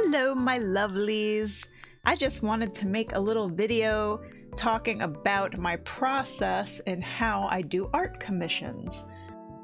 Hello, my lovelies. I just wanted to make a little video talking about my process and how I do art commissions.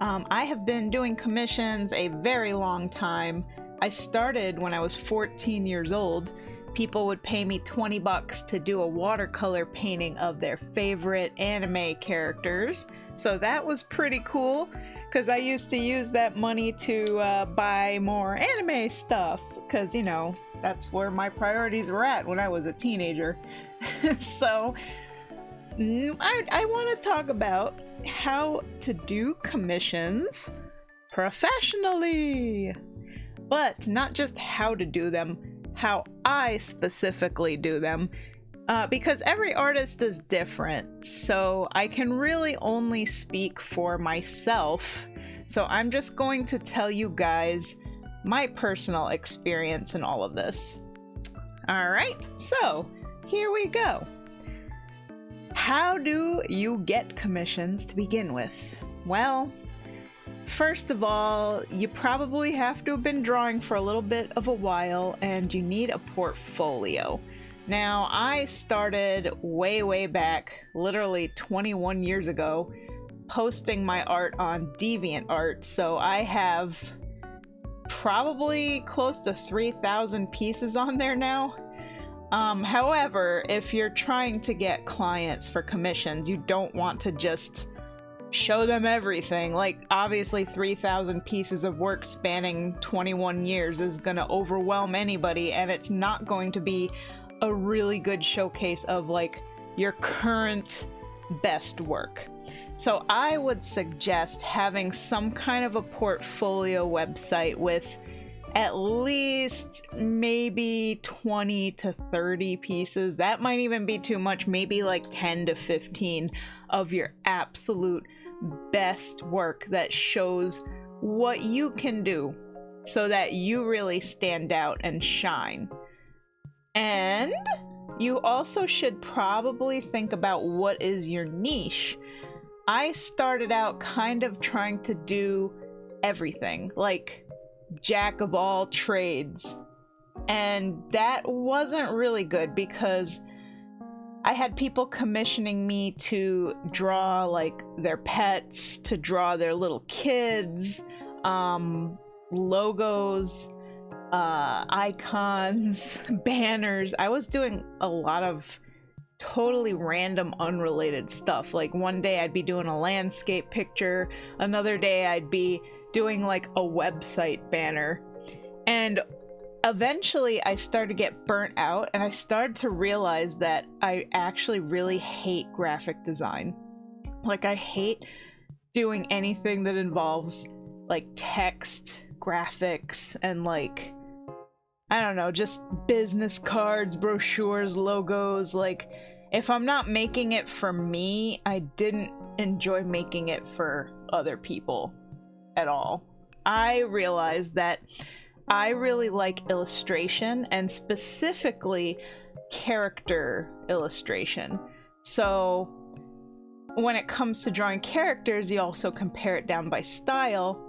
I have been doing commissions a very long time. I started when I was 14 years old. People would pay me 20 bucks to do a watercolor painting of their favorite anime characters. So that was pretty cool because I used to use that money to buy more anime stuff because, you know, that's where my priorities were at when I was a teenager. So I want to talk about how to do commissions professionally, but not just how to do them, how I specifically do them, because every artist is different, so I can really only speak for myself. So I'm just going to tell you guys my personal experience in all of this. All right, so here we go. How do you get commissions to begin with? Well, first of all, you probably have to have been drawing for a little bit of a while and you need a portfolio. Now, I started way back, literally 21 years ago, posting my art on DeviantArt, so I have probably close to 3,000 pieces on there now. However, if you're trying to get clients for commissions, you don't want to just show them everything. Like, obviously 3,000 pieces of work spanning 21 years is going to overwhelm anybody, and it's not going to be a really good showcase of like your current best work. So I would suggest having some kind of a portfolio website with at least maybe 20 to 30 pieces. That might even be too much, maybe like 10 to 15 of your absolute best work that shows what you can do so that you really stand out and shine. And you also should probably think about what is your niche. I started out kind of trying to do everything, like jack of all trades, and that wasn't really good because I had people commissioning me to draw like their pets, to draw their little kids, logos, icons, banners. I was doing a lot of totally random, unrelated stuff. Like one day I'd be doing a landscape picture, another day I'd be doing like a website banner. And eventually I started to get burnt out and I started to realize that I actually really hate graphic design. Like, I hate doing anything that involves like text, graphics, and like, I don't know, just business cards, brochures, logos. Like, if I'm not making it for me, I didn't enjoy making it for other people at all. I realized that I really like illustration, and specifically character illustration. So when it comes to drawing characters, you also compare it down by style.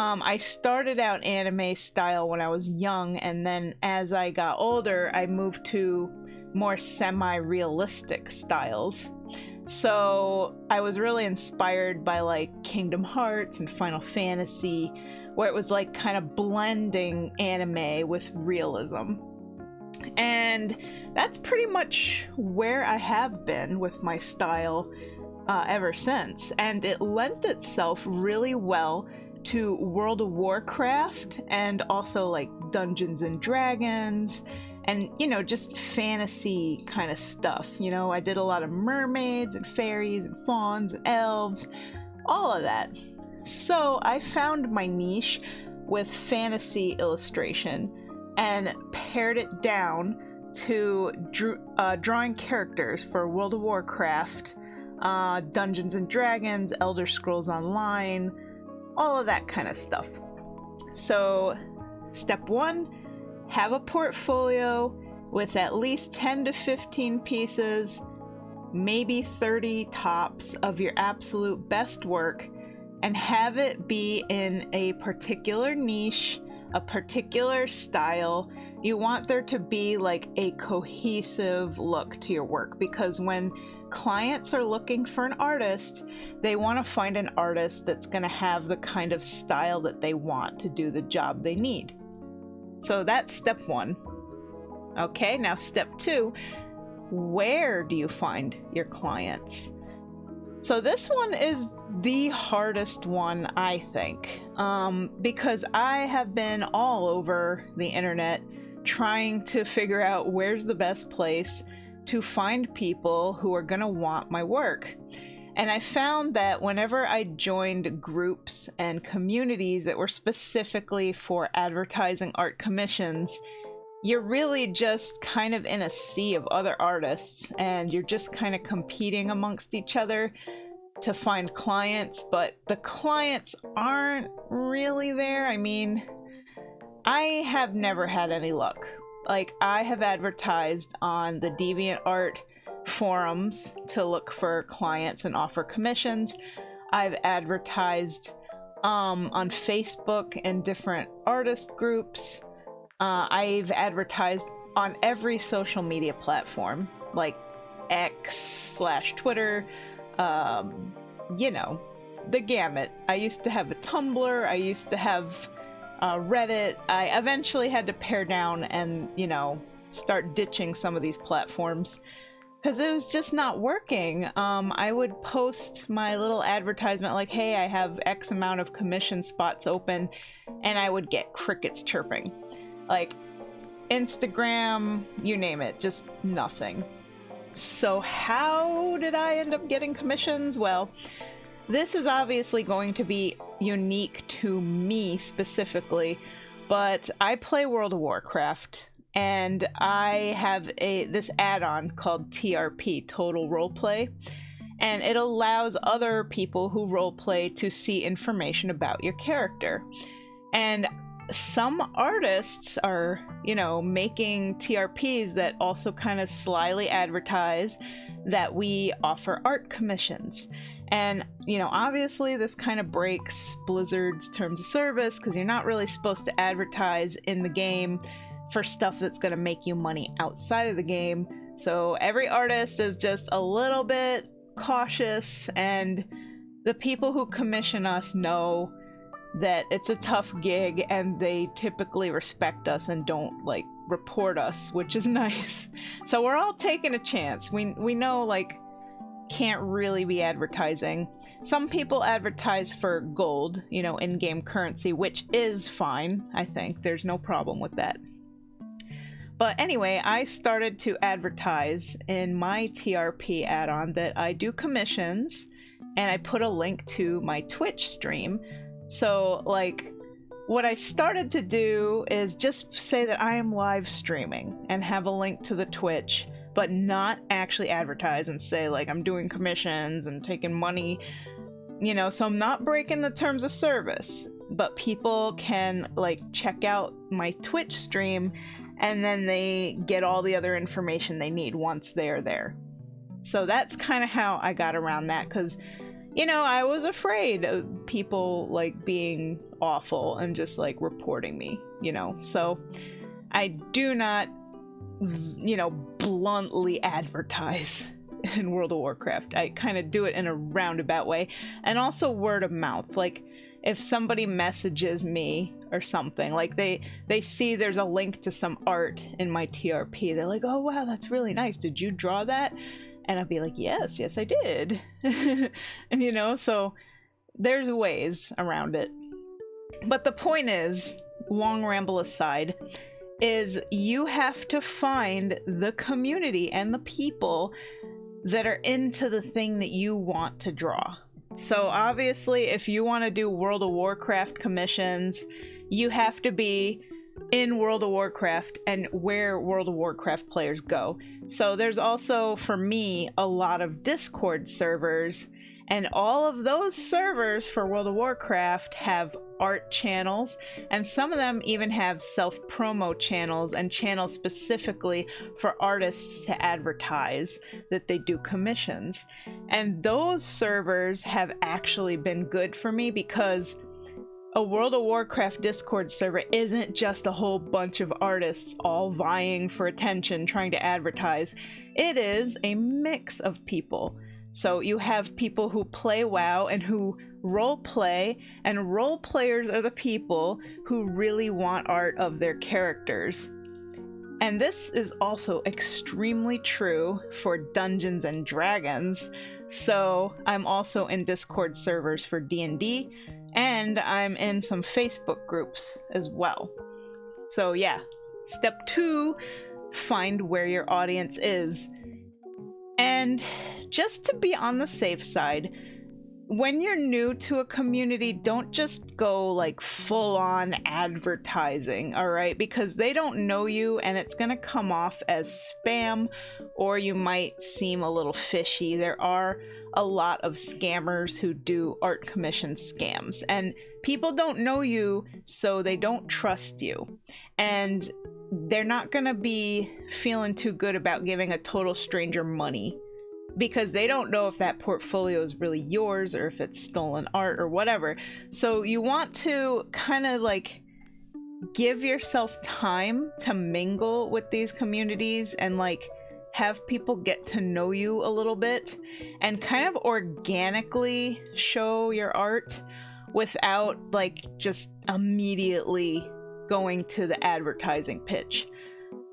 I started out anime style when I was young, and then as I got older, I moved to more semi-realistic styles. So I was really inspired by like Kingdom Hearts and Final Fantasy, where it was like kind of blending anime with realism. And that's pretty much where I have been with my style ever since. And it lent itself really well to World of Warcraft and also like Dungeons and Dragons and, you know, just fantasy kind of stuff. You know, I did a lot of mermaids and fairies and fauns and elves, all of that. So I found my niche with fantasy illustration and pared it down to drawing characters for World of Warcraft, Dungeons and Dragons, Elder Scrolls Online, all of that kind of stuff. So step one, have a portfolio with at least 10 to 15 pieces, maybe 30 tops of your absolute best work, and have it be in a particular niche, a particular style, You want there to be like a cohesive look to your work, because when clients are looking for an artist, they want to find an artist that's going to have the kind of style that they want to do the job they need. So that's step one. Okay, now step two, where do you find your clients? So this one is the hardest one, I think, because I have been all over the internet trying to figure out where's the best place to find people who are going to want my work. And I found that whenever I joined groups and communities that were specifically for advertising art commissions, you're really just kind of in a sea of other artists, and you're just kind of competing amongst each other to find clients, but the clients aren't really there. I mean, I have never had any luck. Like, I have advertised on the DeviantArt forums to look for clients and offer commissions. I've advertised on Facebook and different artist groups. I've advertised on every social media platform, like X/Twitter, you know, the gamut. I used to have a Tumblr, I used to have Reddit. I eventually had to pare down and, you know, start ditching some of these platforms because it was just not working. I would post my little advertisement like, hey, I have X amount of commission spots open, and I would get crickets chirping. Like Instagram, you name it, just nothing. So how did I end up getting commissions? Well, this is obviously going to be unique to me specifically, but I play World of Warcraft, and I have this add-on called TRP, Total Roleplay, and it allows other people who roleplay to see information about your character. And some artists are, you know, making TRPs that also kind of slyly advertise that we offer art commissions. And, you know, obviously this kind of breaks Blizzard's terms of service, because you're not really supposed to advertise in the game for stuff that's going to make you money outside of the game. So every artist is just a little bit cautious, and the people who commission us know that it's a tough gig, and they typically respect us and don't like report us, which is nice. So we're all taking a chance. We know, like, can't really be advertising. Some people advertise for gold, you know, in-game currency, which is fine. I think there's no problem with that. But anyway, I started to advertise in my TRP add-on that I do commissions, and I put a link to my Twitch stream. So, like, what I started to do is just say that I am live streaming and have a link to the Twitch, but not actually advertise and say, like, I'm doing commissions and taking money, you know, so I'm not breaking the terms of service, but people can, like, check out my Twitch stream, and then they get all the other information they need once they're there. So that's kind of how I got around that, because, you know, I was afraid of people, like, being awful and just, like, reporting me, you know, so I do not, you know, bluntly advertise in World of Warcraft. I kind of do it in a roundabout way, and also word of mouth. Like, if somebody messages me or something, like they see there's a link to some art in my TRP, they're like, oh wow, that's really nice, did you draw that? And I'll be like, yes I did. And, you know, so there's ways around it. But the point is, long ramble aside, is you have to find the community and the people that are into the thing that you want to draw. So obviously, if you want to do World of Warcraft commissions, you have to be in World of Warcraft and where World of Warcraft players go. So there's also, for me, a lot of Discord servers, and all of those servers for World of Warcraft have art channels, and some of them even have self-promo channels and channels specifically for artists to advertise that they do commissions. And those servers have actually been good for me because A World of Warcraft Discord server isn't just a whole bunch of artists all vying for attention, trying to advertise. It is a mix of people. So you have people who play WoW and who role play, and role players are the people who really want art of their characters. And this is also extremely true for Dungeons and Dragons. So I'm also in Discord servers for D&D, and I'm in some Facebook groups as well. So yeah, step 2, find where your audience is. And just to be on the safe side, when you're new to a community, don't just go like full on advertising, all right? Because they don't know you and it's gonna come off as spam, or you might seem a little fishy. There are a lot of scammers who do art commission scams, and people don't know you, so they don't trust you. And they're not gonna be feeling too good about giving a total stranger money, because they don't know if that portfolio is really yours or if it's stolen art or whatever. So you want to kind of like give yourself time to mingle with these communities and like have people get to know you a little bit and kind of organically show your art without like just immediately going to the advertising pitch.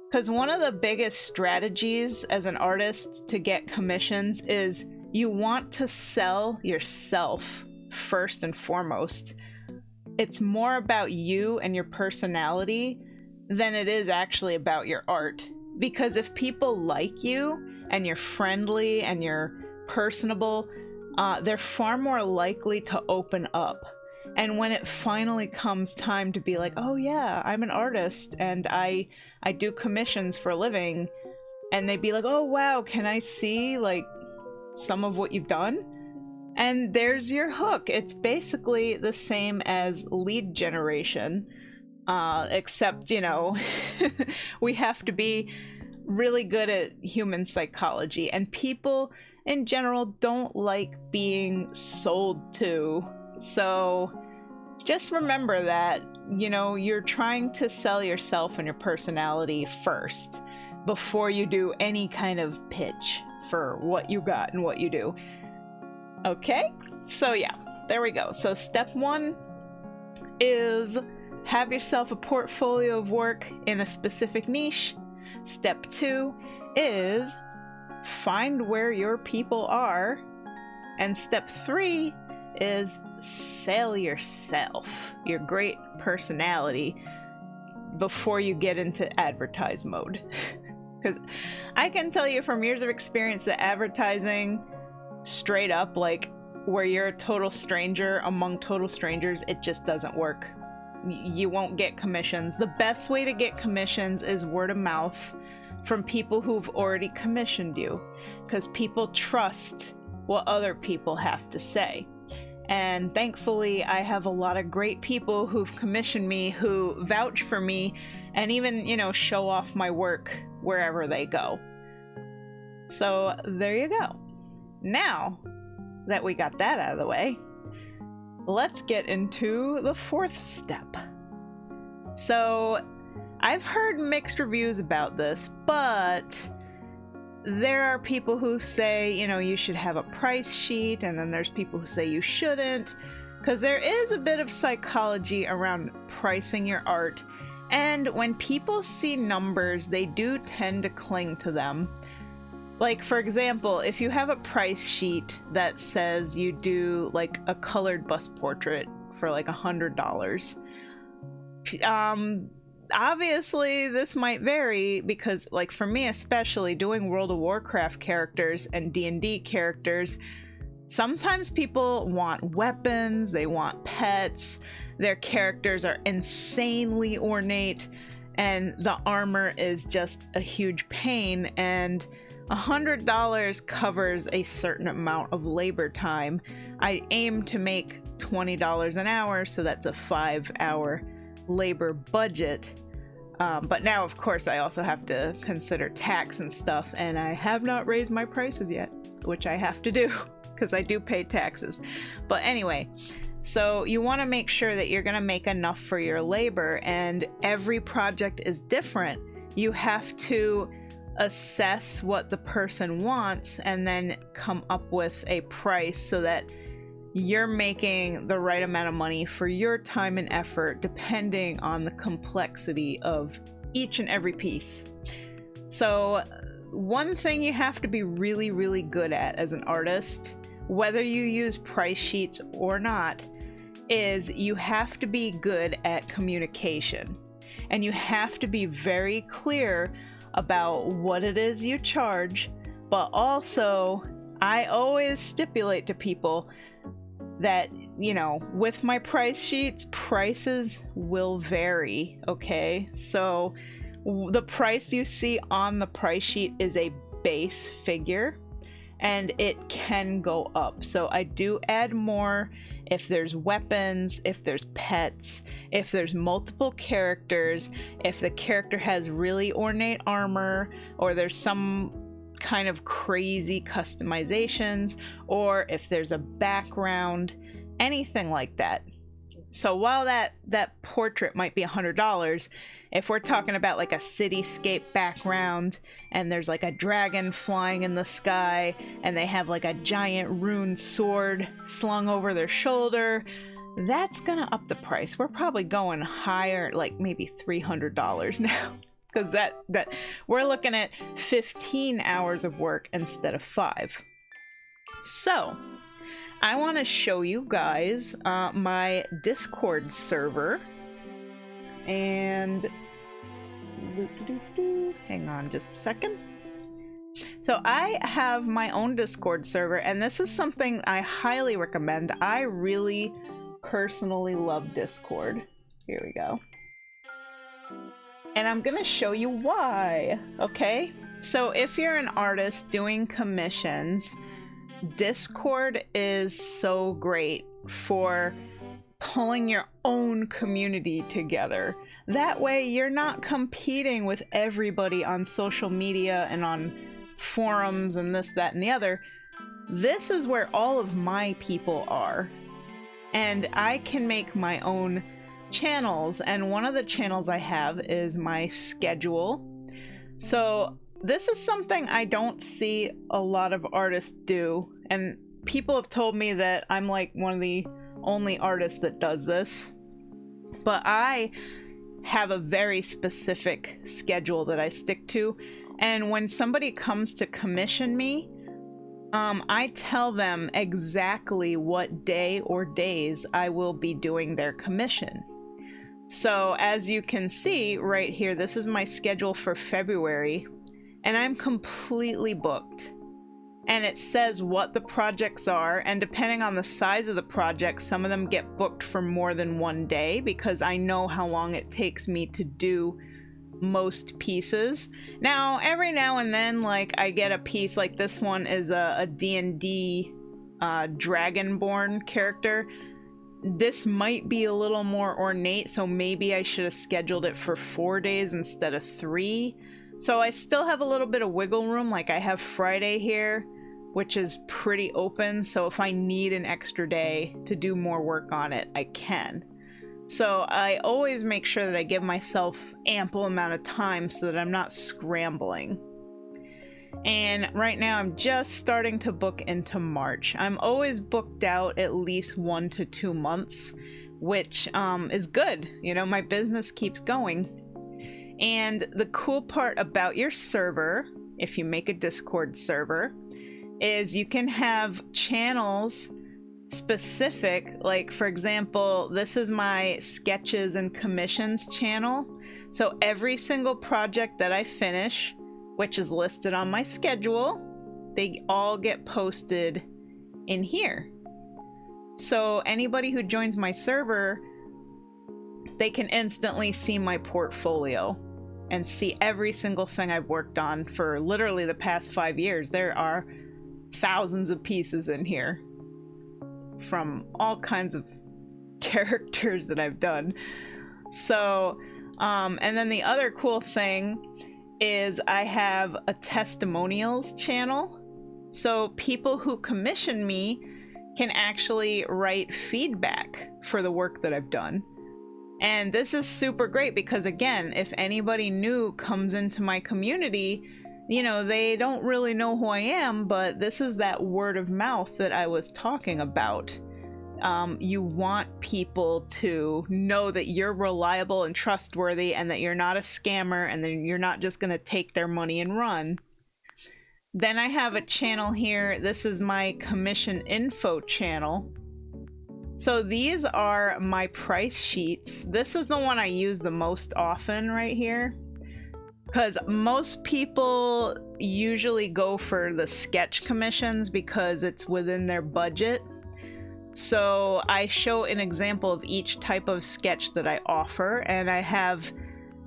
Because one of the biggest strategies as an artist to get commissions is you want to sell yourself first and foremost. It's more about you and your personality than it is actually about your art. Because if people like you and you're friendly and you're personable, they're far more likely to open up. And when it finally comes time to be like, oh yeah, I'm an artist and I do commissions for a living, and they'd be like, oh wow, can I see like some of what you've done? And there's your hook. It's basically the same as lead generation, except, you know, we have to be really good at human psychology, and people in general don't like being sold to. So just remember that, you know, you're trying to sell yourself and your personality first before you do any kind of pitch for what you got and what you do. Okay? So yeah, there we go. So step 1 is have yourself a portfolio of work in a specific niche. Step 2 is find where your people are. And step 3 is sell yourself, your great personality, before you get into advertise mode. Because I can tell you from years of experience that advertising straight up, like where you're a total stranger among total strangers, it just doesn't work. You won't get commissions. The best way to get commissions is word of mouth from people who've already commissioned you, because people trust what other people have to say. And thankfully, I have a lot of great people who've commissioned me, who vouch for me, and even, you know, show off my work wherever they go. So there you go. Now that we got that out of the way, let's get into the 4th step. So I've heard mixed reviews about this, but there are people who say, you know, you should have a price sheet, and then there's people who say you shouldn't, because there is a bit of psychology around pricing your art. And when people see numbers, they do tend to cling to them. Like, for example, if you have a price sheet that says you do like a colored bust portrait for like $100, obviously this might vary, because like for me especially, doing World of Warcraft characters and D&D characters, sometimes people want weapons, they want pets, their characters are insanely ornate, and the armor is just a huge pain, and $100 covers a certain amount of labor time. I aim to make $20 an hour, so that's a 5-hour labor budget. But now, of course, I also have to consider tax and stuff, and I have not raised my prices yet, which I have to do because I do pay taxes. But anyway, So you want to make sure that you're going to make enough for your labor, and every project is different. You have to assess what the person wants and then come up with a price so that you're making the right amount of money for your time and effort, depending on the complexity of each and every piece. So one thing you have to be really, really good at as an artist, whether you use price sheets or not, is you have to be good at communication. And you have to be very clear about what it is you charge, but also I always stipulate to people that, you know, with my price sheets, prices will vary, okay? So the price you see on the price sheet is a base figure, and it can go up. So I do add more if there's weapons, if there's pets, if there's multiple characters, if the character has really ornate armor, or there's some kind of crazy customizations, or if there's a background, anything like that. So while that portrait might be $100, if we're talking about like a cityscape background and there's like a dragon flying in the sky and they have like a giant rune sword slung over their shoulder, that's gonna up the price. We're probably going higher, like maybe $300 now, because that we're looking at 15 hours of work instead of 5. So I want to show you guys my Discord server, and hang on just a second. So I have my own Discord server, and this is something I highly recommend. I really personally love Discord. Here we go. And I'm gonna show you why, okay? So if you're an artist doing commissions, Discord is so great for pulling your own community together. That way you're not competing with everybody on social media and on forums and this, that, and the other. This is where all of my people are. And I can make my own channels, and one of the channels I have is my schedule. So this is something I don't see a lot of artists do, and people have told me that I'm like one of the only artists that does this. But I have a very specific schedule that I stick to, and when somebody comes to commission me, I tell them exactly what day or days I will be doing their commission. So as you can see right here, this is my schedule for February, and I'm completely booked. And it says what the projects are, and depending on the size of the project, some of them get booked for more than one day because I know how long it takes me to do most pieces. Now, every now and then, like, I get a piece, like this one is a D&D Dragonborn character. This might be a little more ornate, so maybe I should have scheduled it for 4 days instead of 3. So I still have a little bit of wiggle room. Like, I have Friday here, which is pretty open, so if I need an extra day to do more work on it, I can. So I always make sure that I give myself ample amount of time so that I'm not scrambling. And right now I'm just starting to book into March. I'm always booked out at least 1 to 2 months, which is good. You know, my business keeps going. And the cool part about your server, if you make a Discord server, is you can have channels specific. Like, for example, this is my sketches and commissions channel. So every single project that I finish, which is listed on my schedule, they all get posted in here. So anybody who joins my server, they can instantly see my portfolio and see every single thing I've worked on for literally the past 5 years. There are thousands of pieces in here from all kinds of characters that I've done. So, and then the other cool thing is I have a testimonials channel. So people who commission me can actually write feedback for the work that I've done. And this is super great because, again, if anybody new comes into my community, you know, they don't really know who I am, but this is that word of mouth that I was talking about. You want people to know that you're reliable and trustworthy and that you're not a scammer and that you're not just going to take their money and run. Then I have a channel here. This is my commission info channel. So these are my price sheets. This is the one I use the most often right here, because most people usually go for the sketch commissions because it's within their budget. So I show an example of each type of sketch that I offer, and I have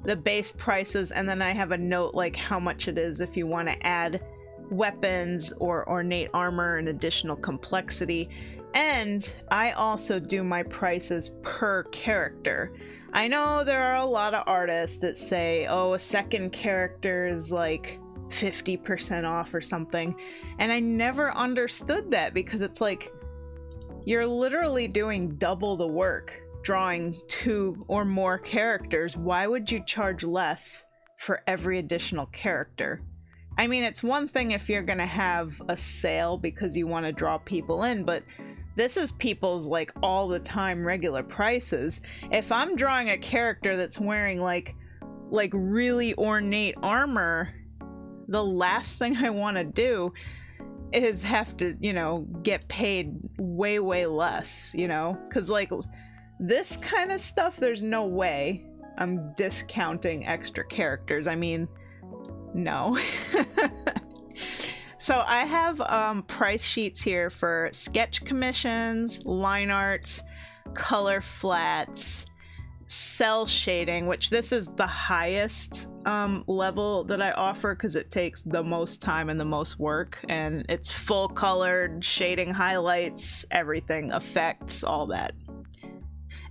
the base prices, and then I have a note like how much it is if you want to add weapons or ornate armor and additional complexity. And I also do my prices per character. I know there are a lot of artists that say, oh, a second character is like 50% off or something. And I never understood that, because it's like, you're literally doing double the work drawing 2 or more characters. Why would you charge less for every additional character? I mean, it's one thing if you're gonna have a sale because you want to draw people in, but this is people's like all the time regular prices. If I'm drawing a character that's wearing like really ornate armor, the last thing I want to do is have to, you know, get paid way less, you know, because like this kind of stuff, there's no way I'm discounting extra characters. I mean, no. So I have price sheets here for sketch commissions, line arts, color flats, cell shading, which this is the highest level that I offer because it takes the most time and the most work, and it's full colored, shading, highlights, everything, effects, all that.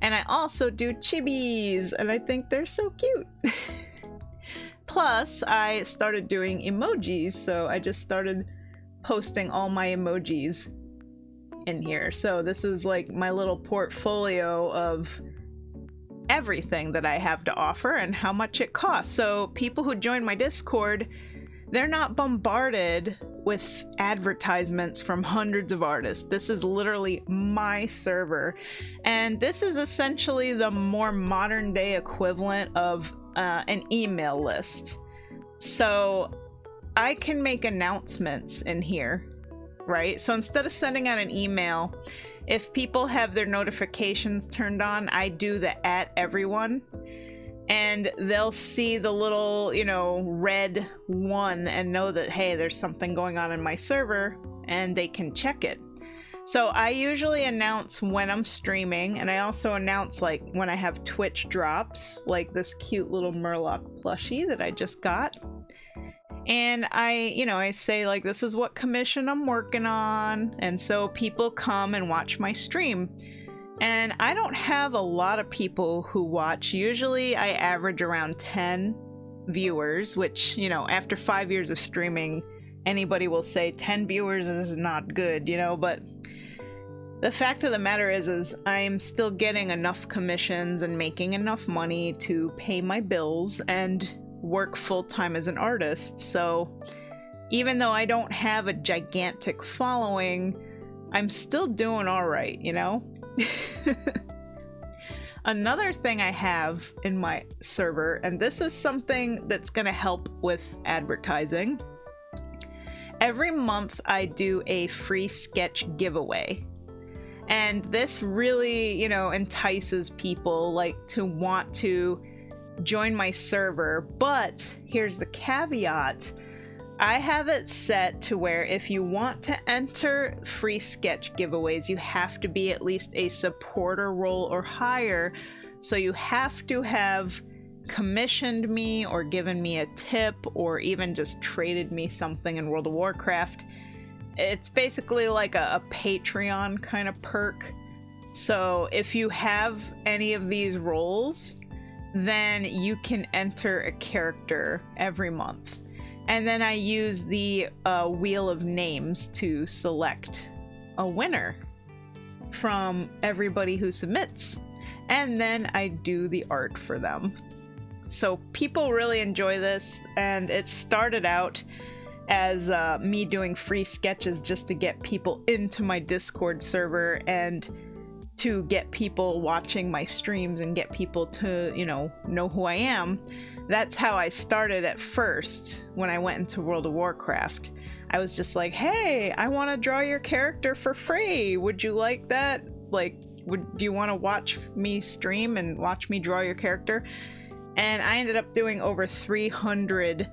And I also do chibis, and I think they're so cute. Plus, I started doing emojis, so I just started posting all my emojis in here. So this is like my little portfolio of everything that I have to offer and how much it costs. So people who join my Discord, they're not bombarded with advertisements from hundreds of artists. This is literally my server. And this is essentially the more modern day equivalent of an email list. So I can make announcements in here, right? So instead of sending out an email, if people have their notifications turned on, I do the @everyone, and they'll see the little, you know, red 1 and know that, hey, there's something going on in my server, and they can check it. So I usually announce when I'm streaming, and I also announce like when I have Twitch drops, like this cute little Murloc plushie that I just got. And I say like, this is what commission I'm working on. And so people come and watch my stream. And I don't have a lot of people who watch. Usually I average around 10 viewers, which, you know, after 5 years of streaming, anybody will say 10 viewers is not good, you know, but the fact of the matter is I'm still getting enough commissions and making enough money to pay my bills and work full-time as an artist. So even though I don't have a gigantic following, I'm still doing all right, you know? Another thing I have in my server, and this is something that's going to help with advertising. Every month I do a free sketch giveaway. And this really, you know, entices people like to want to join my server. But here's the caveat. I have it set to where if you want to enter free sketch giveaways, you have to be at least a supporter role or higher. So you have to have commissioned me or given me a tip or even just traded me something in World of Warcraft. It's basically like a Patreon kind of perk. So if you have any of these roles, then you can enter a character every month. And then I use the wheel of names to select a winner. from everybody who submits, and then I do the art for them. So people really enjoy this, and it started out as me doing free sketches just to get people into my Discord server and to get people watching my streams and get people to, you know who I am. That's how I started at first when I went into World of Warcraft. I was just like, hey, I want to draw your character for free. Would you like that? Like, do you want to watch me stream and watch me draw your character? And I ended up doing over 300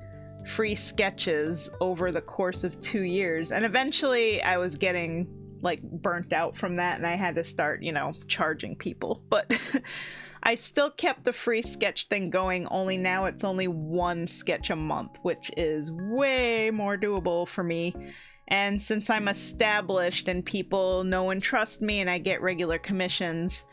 free sketches over the course of 2 years. And eventually I was getting like burnt out from that, and I had to start, charging people. But I still kept the free sketch thing going, only now it's only 1 sketch a month, which is way more doable for me. And since I'm established and people know and trust me and I get regular commissions,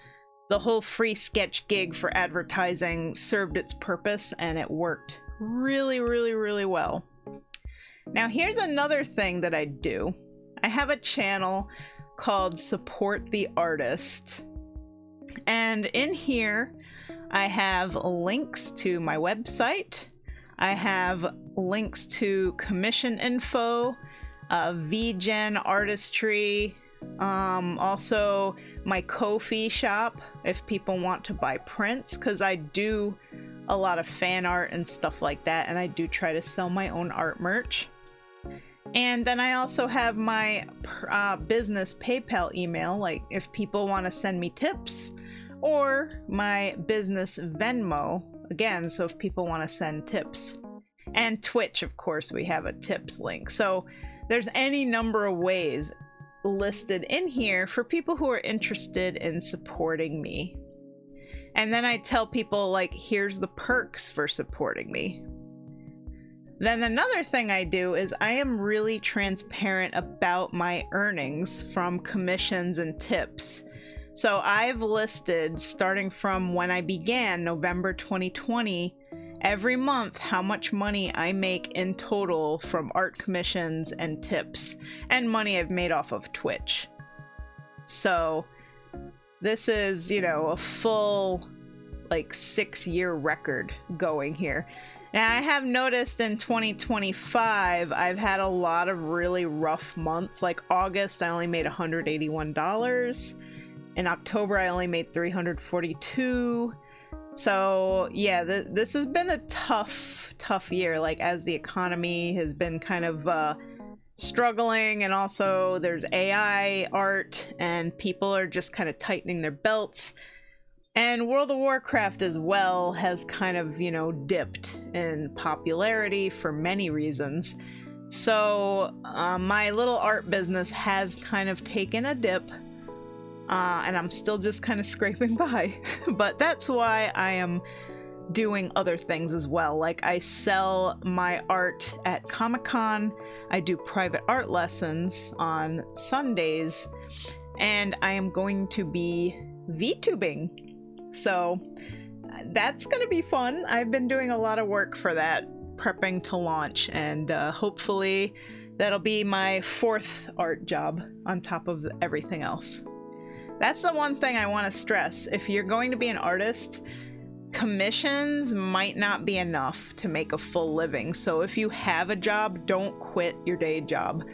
the whole free sketch gig for advertising served its purpose, and it worked really, really, really well. Now here's another thing that I do. I have a channel called Support the Artist, and in here I have links to my website. I have links to commission info, VGen, Artistree, also my Ko-fi shop if people want to buy prints, because I do a lot of fan art and stuff like that, and I do try to sell my own art merch. And then I also have my business PayPal email, like if people want to send me tips, or my business Venmo, again, so if people want to send tips. And Twitch, of course, we have a tips link. So there's any number of ways listed in here for people who are interested in supporting me. And then I tell people, like, here's the perks for supporting me. Then another thing I do is I am really transparent about my earnings from commissions and tips. So I've listed, starting from when I began, November 2020, every month how much money I make in total from art commissions and tips, and money I've made off of Twitch. So this is, a full, like, 6-year record going here. Now, I have noticed in 2025, I've had a lot of really rough months. Like August, I only made $181. In October, I only made $342. So yeah, this has been a tough year, like, as the economy has been kind of struggling, and also there's AI art and people are just kind of tightening their belts. And World of Warcraft as well has kind of, dipped in popularity for many reasons. So my little art business has kind of taken a dip, and I'm still just kind of scraping by. But that's why I am doing other things as well. Like, I sell my art at Comic-Con, I do private art lessons on Sundays, and I am going to be VTubing. So that's gonna be fun. I've been doing a lot of work for that, prepping to launch, and hopefully that'll be my 4th art job on top of everything else. That's the one thing I want to stress. If you're going to be an artist, commissions might not be enough to make a full living. So if you have a job, don't quit your day job.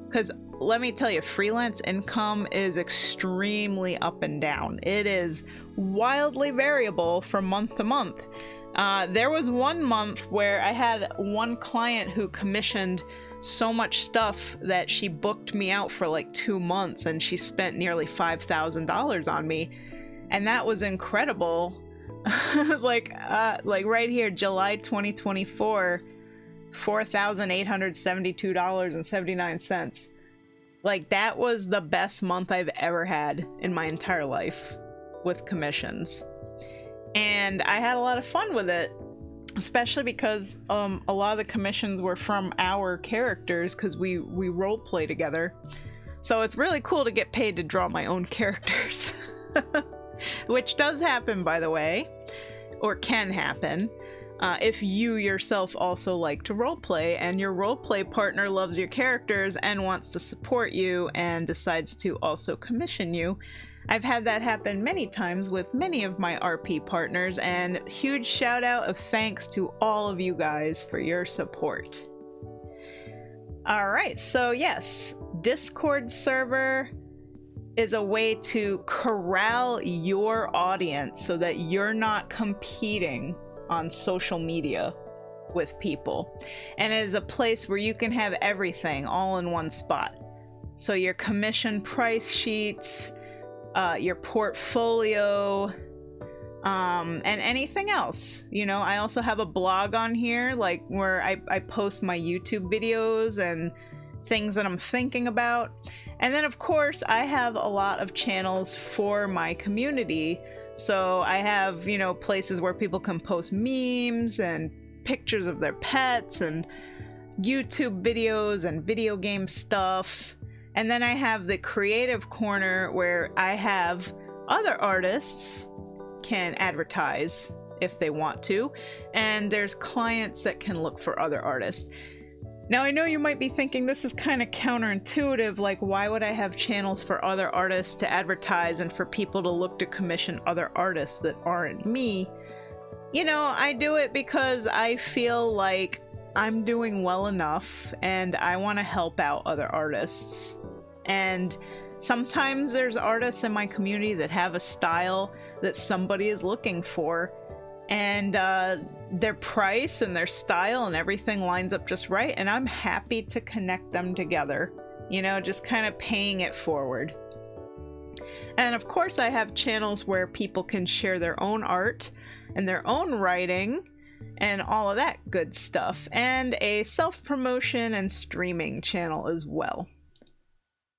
Because let me tell you, freelance income is extremely up and down. It is wildly variable from month to month. There was one month where I had one client who commissioned so much stuff that she booked me out for like 2 months, and she spent nearly $5,000 on me, and that was incredible. like right here, July 2024, $4,872.79. Like, that was the best month I've ever had in my entire life with commissions. And I had a lot of fun with it, especially because a lot of the commissions were from our characters, because we role play together. So it's really cool to get paid to draw my own characters. Which does happen, by the way, or can happen. If you yourself also like to roleplay and your roleplay partner loves your characters and wants to support you and decides to also commission you. I've had that happen many times with many of my RP partners, and huge shout out of thanks to all of you guys for your support. Alright, so yes, Discord server is a way to corral your audience so that you're not competing on social media with people. And it is a place where you can have everything all in one spot. So your commission price sheets, your portfolio, and anything else. You know, I also have a blog on here, like where I post my YouTube videos and things that I'm thinking about. And then of course I have a lot of channels for my community. So I have, you know, places where people can post memes and pictures of their pets and YouTube videos and video game stuff. And then I have the creative corner where I have other artists can advertise if they want to, and there's clients that can look for other artists. Now I know you might be thinking this is kind of counterintuitive, like why would I have channels for other artists to advertise and for people to look to commission other artists that aren't me? You know, I do it because I feel like I'm doing well enough and I want to help out other artists. And sometimes there's artists in my community that have a style that somebody is looking for, and their price and their style and everything lines up just right, and I'm happy to connect them together, you know, just kind of paying it forward. And of course I have channels where people can share their own art and their own writing and all of that good stuff, and a self-promotion and streaming channel as well.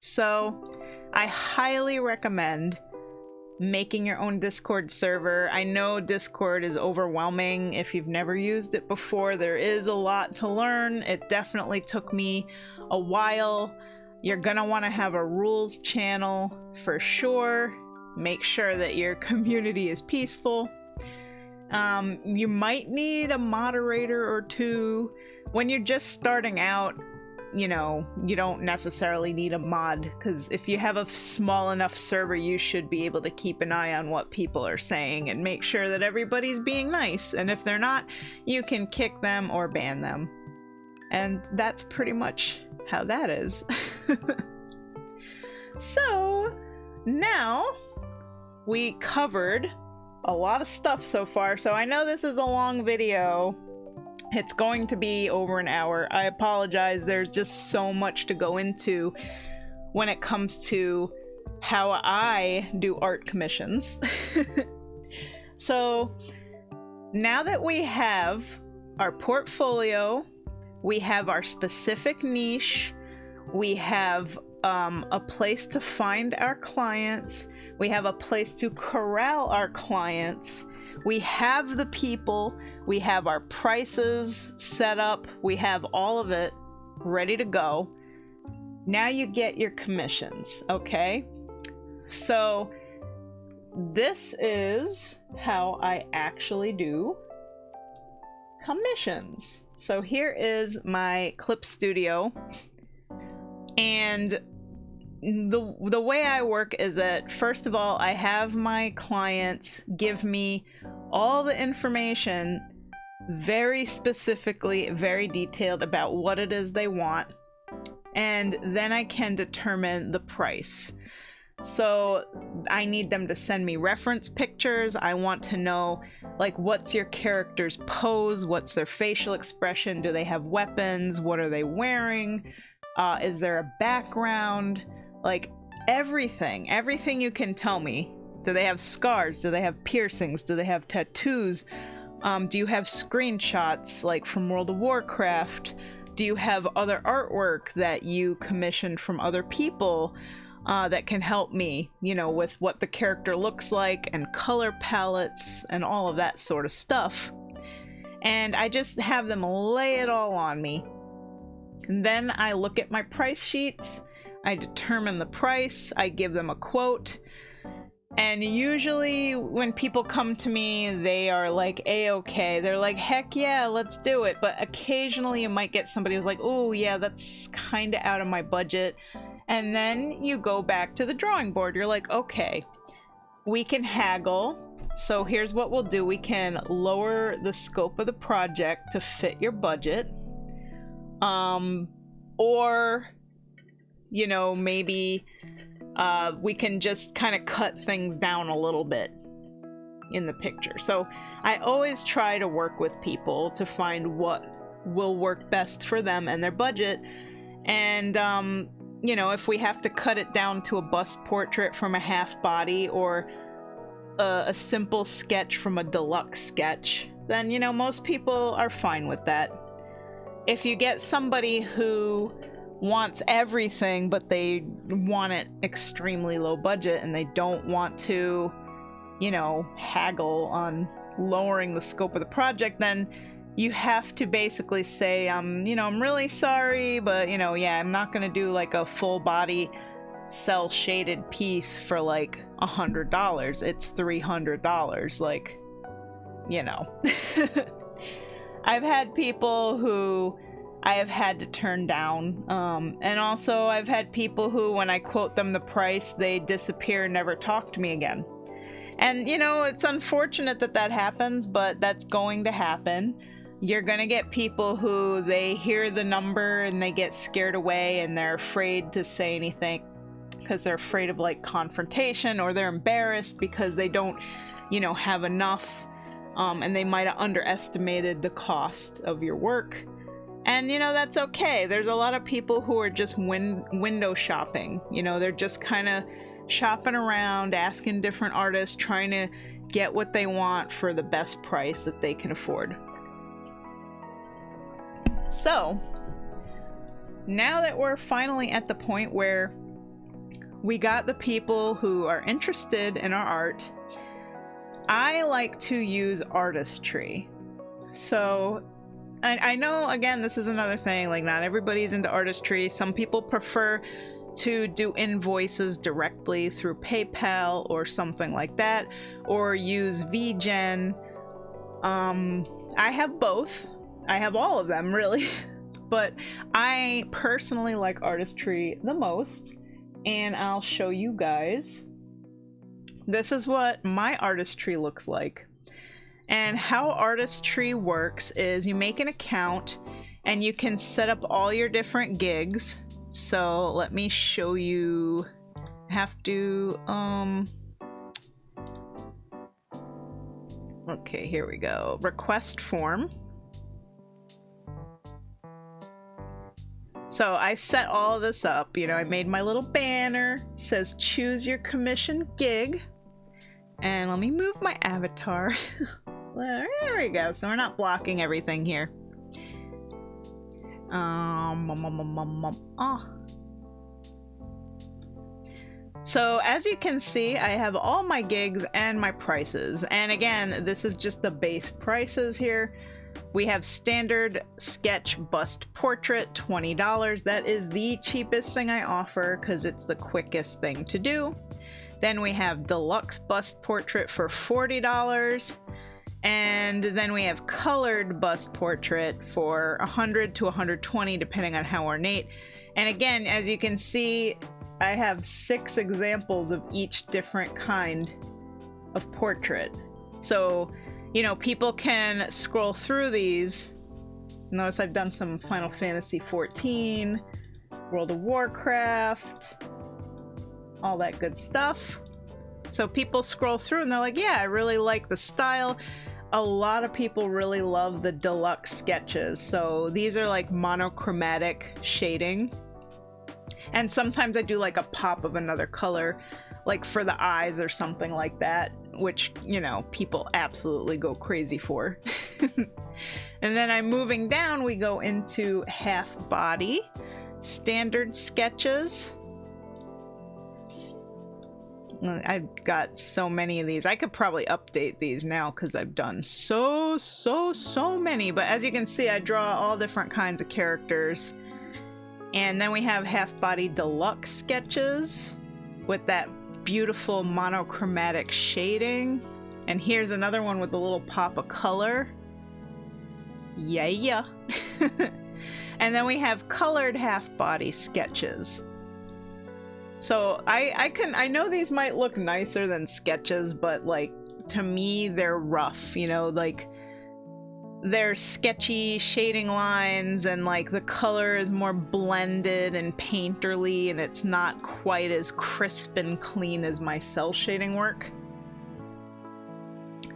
So I highly recommend making your own Discord server. I know Discord is overwhelming if you've never used it before. There is a lot to learn. It definitely took me a while. You're gonna want to have a rules channel for sure. Make sure that your community is peaceful. You might need a moderator or two. When you're just starting out, you know, you don't necessarily need a mod, because if you have a small enough server, you should be able to keep an eye on what people are saying and make sure that everybody's being nice. And if they're not, you can kick them or ban them. And that's pretty much how that is. So now we covered a lot of stuff so far. So I know this is a long video. It's going to be over an hour. I apologize. There's just so much to go into when it comes to how I do art commissions. So now that we have our portfolio, we have our specific niche, we have a place to find our clients, we have a place to corral our clients, we have the people, we have our prices set up, we have all of it ready to go. Now you get your commissions, okay? So this is how I actually do commissions. So here is my clip studio, and the way I work is that, first of all, I have my clients give me all the information very specifically, very detailed about what it is they want, and then I can determine the price. So I need them to send me reference pictures. I want to know, like, what's your character's pose? What's their facial expression? Do they have weapons? What are they wearing? Is there a background? Like, everything you can tell me. Do they have scars? Do they have piercings? Do they have tattoos? Do you have screenshots, like from World of Warcraft? Do you have other artwork that you commissioned from other people that can help me, you know, with what the character looks like and color palettes and all of that sort of stuff? And I just have them lay it all on me. And then I look at my price sheets, I determine the price, I give them a quote, And usually when people come to me, they are like a-okay. They're like, heck yeah, let's do it. But occasionally you might get somebody who's like, oh yeah, that's kind of out of my budget. And then you go back to the drawing board. You're like, okay, we can haggle. So here's what we'll do. We can lower the scope of the project to fit your budget. Or, you know, maybe we can just kind of cut things down a little bit in the picture. So I always try to work with people to find what will work best for them and their budget. And, you know, if we have to cut it down to a bust portrait from a half body or a simple sketch from a deluxe sketch, then, you know, most people are fine with that. If you get somebody who wants everything, but they want it extremely low budget and they don't want to, you know, haggle on lowering the scope of the project, then you have to basically say, you know, I'm really sorry, but, you know, yeah, I'm not gonna do like a full body cell shaded piece for like $100. It's $300. Like, you know. I've had people who I have had to turn down, and also I've had people who, when I quote them the price, they disappear and never talk to me again. And, you know, it's unfortunate that that happens, but that's going to happen. You're gonna get people who they hear the number and they get scared away and they're afraid to say anything because they're afraid of like confrontation, or they're embarrassed because they don't, you know, have enough, and they might have underestimated the cost of your work. And, you know, that's okay. There's a lot of people who are just window shopping. You know, they're just kind of shopping around, asking different artists, trying to get what they want for the best price that they can afford. So, now that we're finally at the point where we got the people who are interested in our art, I like to use Artistree. So, I know, again, this is another thing, like not everybody's into Artistree. Some people prefer to do invoices directly through PayPal or something like that, or use VGen. I have both. I have all of them, really. But I personally like Artistree the most, and I'll show you guys. This is what my Artistree looks like. And how Artistree works is you make an account and you can set up all your different gigs. So let me show you. I have to, okay, here we go. Request form. So I set all of this up, you know, I made my little banner, says choose your commission gig. And let me move my avatar. There we go, so we're not blocking everything here. So as you can see, I have all my gigs and my prices. And again, this is just the base prices here. We have standard sketch bust portrait, $20. That is the cheapest thing I offer because it's the quickest thing to do. Then we have deluxe bust portrait for $40. And then we have colored bust portrait for $100 to $120, depending on how ornate. And again, as you can see, I have 6 examples of each different kind of portrait. So, you know, people can scroll through these. Notice I've done some Final Fantasy XIV, World of Warcraft, all that good stuff. So people scroll through and they're like, yeah, I really like the style. A lot of people really love the deluxe sketches. So these are like monochromatic shading. And sometimes I do like a pop of another color, like for the eyes or something like that, which, you know, people absolutely go crazy for. And then I'm moving down, we go into half body, standard sketches. I've got so many of these. I could probably update these now because I've done so many. But as you can see, I draw all different kinds of characters. And then we have half body deluxe sketches with that beautiful monochromatic shading. And here's another one with a little pop of color. Yeah. And then we have colored half-body sketches. So I know these might look nicer than sketches, but like to me they're rough, you know, like they're sketchy shading lines and like the color is more blended and painterly and it's not quite as crisp and clean as my cell shading work.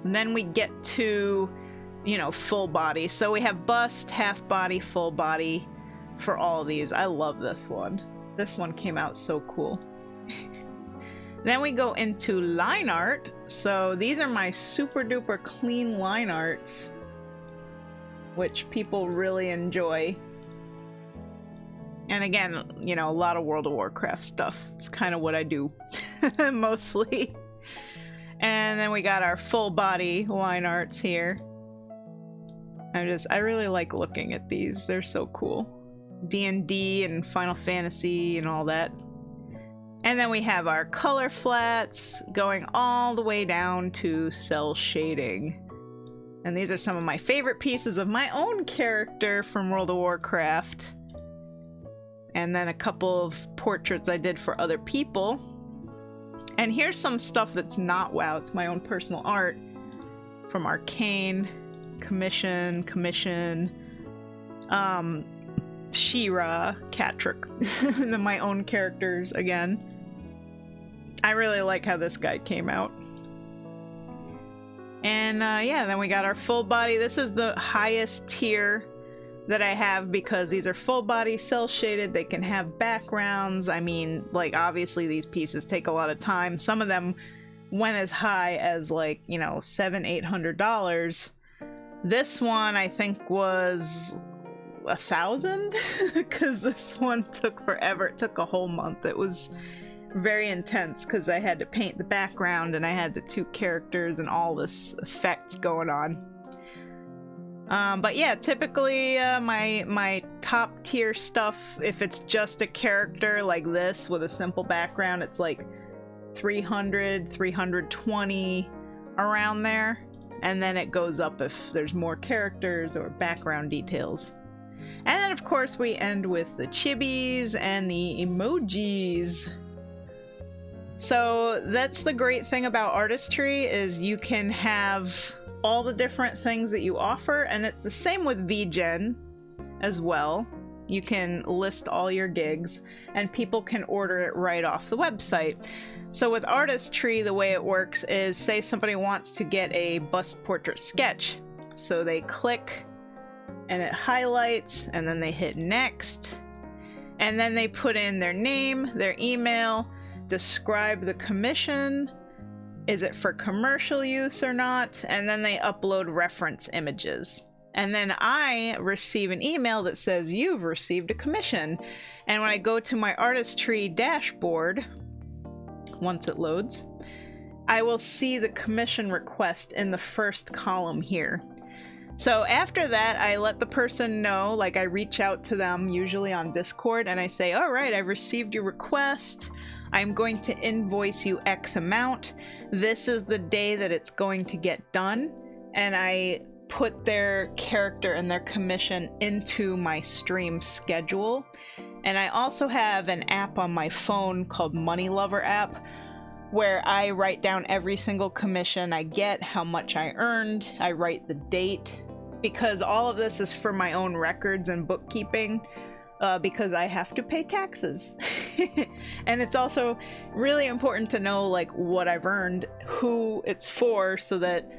And then we get to, you know, full body. So we have bust, half body, full body for all of these. I love this one. This one came out so cool. Then we go into line art. So these are my super duper clean line arts, which people really enjoy. And again, you know, a lot of World of Warcraft stuff. It's kind of what I do mostly. And then we got our full body line arts here. I really like looking at these. They're so cool. D&D and Final Fantasy and all that. And then we have our color flats going all the way down to cell shading. And these are some of my favorite pieces of my own character from World of Warcraft. And then a couple of portraits I did for other people. And here's some stuff that's not WoW. It's my own personal art from Arcane, Commission, She-Ra, Catrick, my own characters again. I really like how this guy came out. And yeah, then we got our full body. This is the highest tier that I have because these are full body, cell shaded. They can have backgrounds. I mean, like obviously these pieces take a lot of time. Some of them went as high as like, you know, $700-800. This one I think was $1,000 because this one took forever. It took a whole month. It was very intense because I had to paint the background and I had the two characters and all this effects going on. But yeah, typically my top tier stuff, if it's just a character like this with a simple background, it's like 300, 320 around there. And then it goes up if there's more characters or background details. And then of course we end with the chibis and the emojis. So that's the great thing about Artistree is you can have all the different things that you offer, and it's the same with VGen as well. You can list all your gigs and people can order it right off the website. So with Artistree, the way it works is, say somebody wants to get a bust portrait sketch. So they click and it highlights and then they hit next. And then they put in their name, their email, describe the commission, is it for commercial use or not, and then they upload reference images. And then I receive an email that says you've received a commission. And when I go to my Artistree dashboard, once it loads, I will see the commission request in the first column here. So after that, I let the person know, like I reach out to them usually on Discord and I say, all right, I've received your request. I'm going to invoice you X amount. This is the day that it's going to get done. And I put their character and their commission into my stream schedule. And I also have an app on my phone called Money Lover app, where I write down every single commission I get, how much I earned, I write the date, because all of this is for my own records and bookkeeping, because I have to pay taxes. And it's also really important to know like what I've earned, who it's for, so that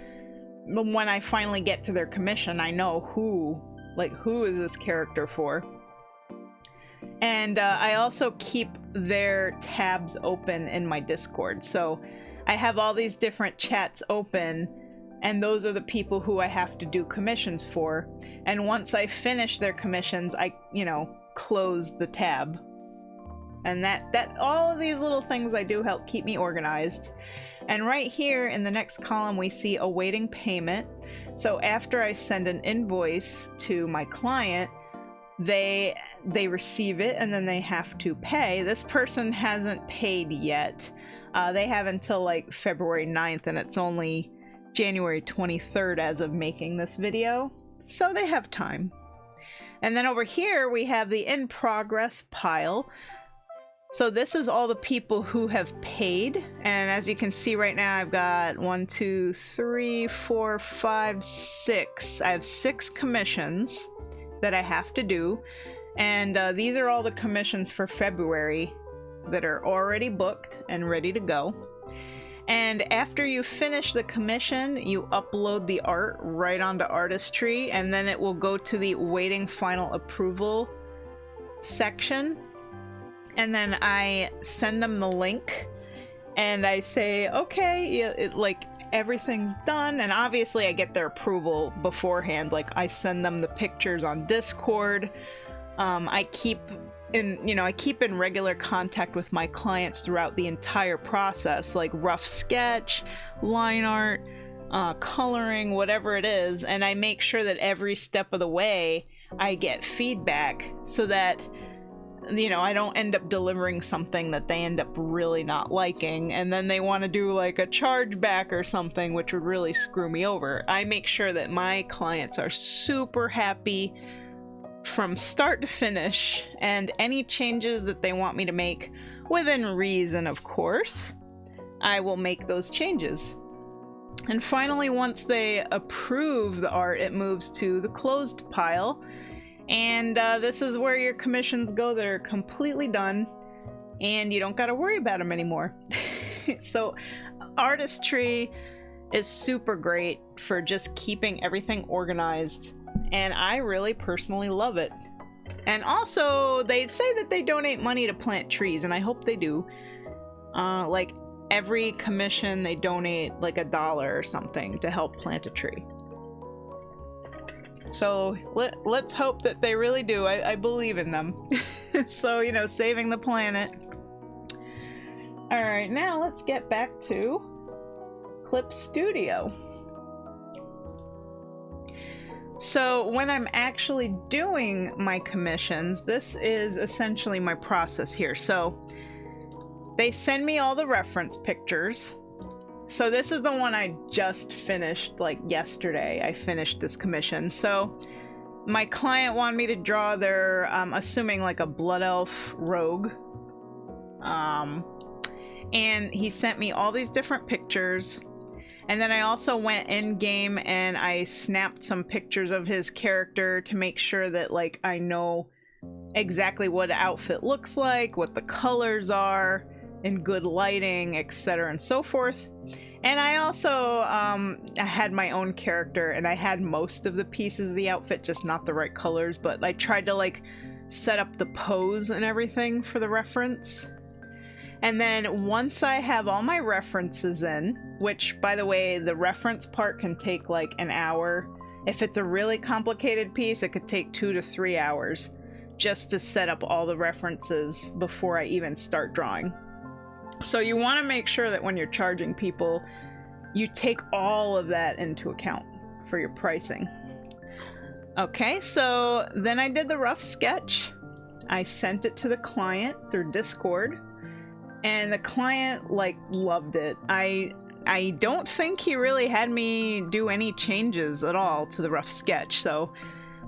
when I finally get to their commission, I know who is this character for. And I also keep their tabs open in my Discord. So I have all these different chats open, and those are the people who I have to do commissions for. And once I finish their commissions, I, close the tab. And that all of these little things I do help keep me organized. And right here in the next column, we see awaiting payment. So after I send an invoice to my client, they receive it and then they have to pay. This person hasn't paid yet. They have until like February 9th, and it's only January 23rd as of making this video, so they have time. And then over here we have the in progress pile. So this is all the people who have paid, and as you can see right now, I've got 1, 2, 3, 4, 5, 6. I have 6 commissions that I have to do, and these are all the commissions for February that are already booked and ready to go. And after you finish the commission, you upload the art right onto Artistree, and then it will go to the waiting final approval section. And then I send them the link and I say, okay, like everything's done. And obviously I get their approval beforehand. Like I send them the pictures on Discord. I keep in regular contact with my clients throughout the entire process, like rough sketch, line art, coloring, whatever it is. And I make sure that every step of the way I get feedback so that I don't end up delivering something that they end up really not liking, and then they want to do like a chargeback or something, which would really screw me over. I make sure that my clients are super happy from start to finish, and any changes that they want me to make, within reason of course, I will make those changes. And finally, once they approve the art, it moves to the closed pile. And this is where your commissions go that are completely done, and you don't got to worry about them anymore. So Artistree is super great for just keeping everything organized, and I really personally love it. And also, they say that they donate money to plant trees, and I hope they do. Like every commission, they donate like $1 or something to help plant a tree. So let's hope that they really do. I believe in them. So, saving the planet. All right, now let's get back to Clip Studio. So when I'm actually doing my commissions, this is essentially my process here. So they send me all the reference pictures. So this is the one I just finished, like yesterday. I finished this commission. So my client wanted me to draw their, assuming like a blood elf rogue. And he sent me all these different pictures. And then I also went in game and I snapped some pictures of his character to make sure that like I know exactly what an outfit looks like, what the colors are, in good lighting, etc. and so forth. And I also I had my own character, and I had most of the pieces of the outfit, just not the right colors, but I tried to like set up the pose and everything for the reference. And then once I have all my references in, which by the way, the reference part can take like an hour. If it's a really complicated piece, it could take 2 to 3 hours just to set up all the references before I even start drawing. So you want to make sure that when you're charging people, you take all of that into account for your pricing. Okay, so then I did the rough sketch. I sent it to the client through Discord, and the client like loved it. I don't think he really had me do any changes at all to the rough sketch. So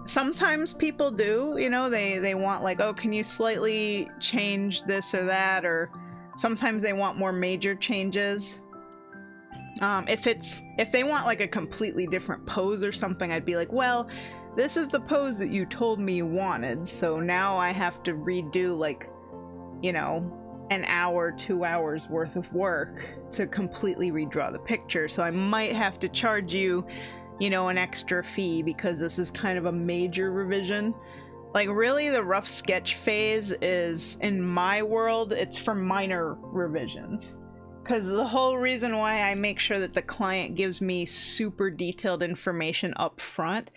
sometimes people do, they want like, oh, can you slightly change this or that, or sometimes they want more major changes. If they want like a completely different pose or something, I'd be like, well, this is the pose that you told me you wanted, so now I have to redo like, an hour, 2 hours worth of work to completely redraw the picture. So I might have to charge you, an extra fee because this is kind of a major revision. Like really the rough sketch phase is, in my world, it's for minor revisions. Because the whole reason why I make sure that the client gives me super detailed information up front